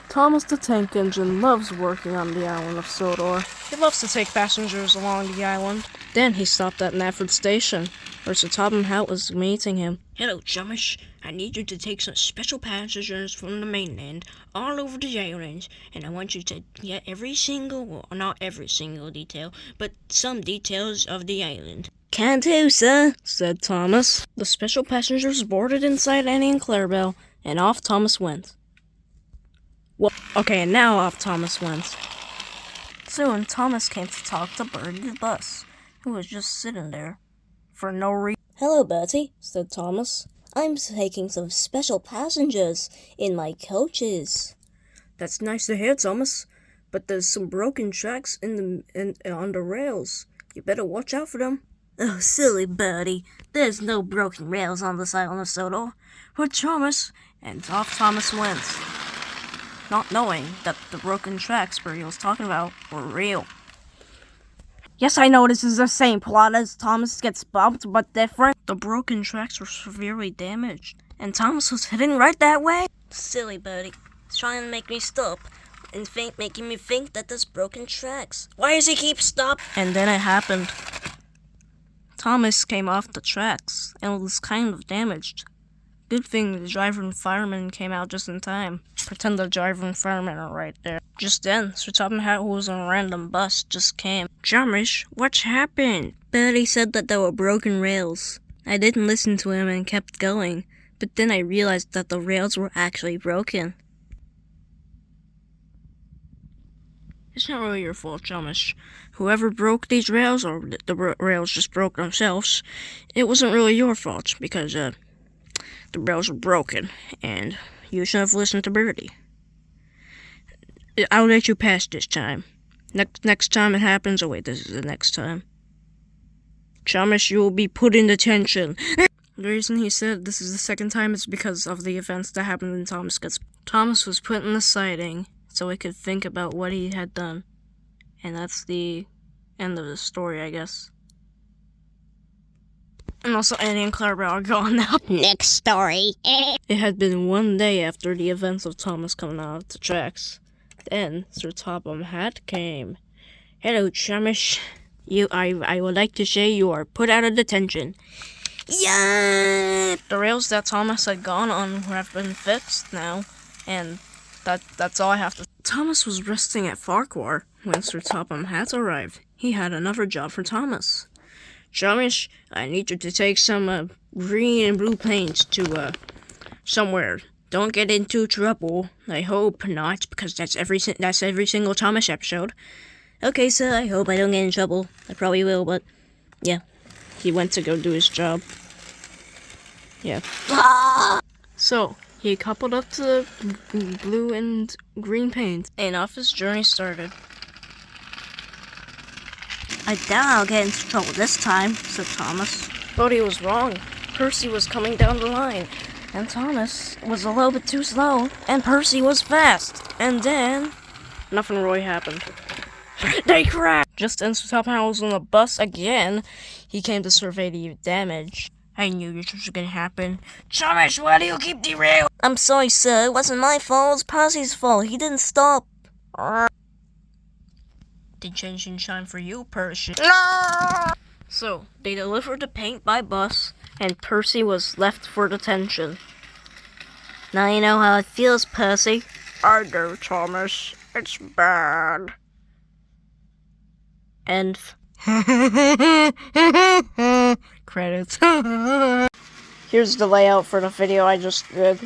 Thomas the Tank Engine loves working on the island of Sodor. He loves to take passengers along the island. Then he stopped at Nafford Station, where Sir Topham Hatt was meeting him. Hello, Chumish. I need you to take some special passengers from the mainland all over the island, and I want you to get not every single detail, but some details of the island. Can do, sir, said Thomas. The special passengers boarded inside Annie and Clarabelle, and off Thomas went. Well, okay, and now off Thomas went. Soon, Thomas came to talk to Bertie the bus, who was just sitting there for no reason. Hello, Bertie, said Thomas. I'm taking some special passengers in my coaches. That's nice to hear, Thomas, but there's some broken tracks on the rails. You better watch out for them. Oh, silly Bertie. There's no broken rails on this island of Sodor. But Thomas, and off Thomas went, not knowing that the broken tracks Bertie was talking about were real. Yes, I know this is the same plot as Thomas gets bumped, but different. The broken tracks were severely damaged, and Thomas was heading right that way. Silly Bertie. Trying to make me stop and making me think that there's broken tracks. Why does he keep stopping? And then it happened. Thomas came off the tracks and was kind of damaged. Good thing the driver and fireman came out just in time. Pretend the driver and fireman are right there. Just then, Sir Topham Hatt, who was on a random bus, just came. Jarmish, what's happened? Bertie said that there were broken rails. I didn't listen to him and kept going, but then I realized that the rails were actually broken. It's not really your fault, Jarmish. Whoever broke these rails, or the rails just broke themselves, it wasn't really your fault, because, the rails were broken, and you should have listened to Bertie. I'll let you pass this time. Next time it happens, oh wait, this is the next time. Thomas, you will be put in detention. The reason he said this is the second time is because of the events that happened in Thomas. Thomas was put in the siding so he could think about what he had done. And that's the end of the story, I guess. And also, Annie and Clarabelle are gone now. Next story. It had been one day after the events of Thomas coming out of the tracks. Then Sir Topham Hatt came. Hello, Chumish. I would like to say you are put out of detention. Yeah! The rails that Thomas had gone on have been fixed now, and that's all I have to. Thomas was resting at Farquhar when Sir Topham Hatt arrived. He had another job for Thomas. Chumish, I need you to take some green and blue paint to somewhere. Don't get into trouble. I hope not, because that's every single Thomas episode. Okay, sir, I hope I don't get in trouble. I probably will, but yeah. He went to go do his job. Yeah. So, he coupled up the blue and green paint, and off his journey started. I doubt I'll get into trouble this time, said Thomas. But he was wrong. Percy was coming down the line, and Thomas was a little bit too slow, and Percy was fast. And then, nothing really happened. They crashed! Just as Topham Hatt was on the bus again, he came to survey the damage. I knew this was gonna happen. Thomas, why do you keep derailing? I'm sorry, sir. It wasn't my fault. It was Percy's fault. He didn't stop. Detention time for you, Percy. No! So, they delivered the paint by bus, and Percy was left for detention. Now you know how it feels, Percy. I do, Thomas. It's bad. And credits. Here's the layout for the video I just did.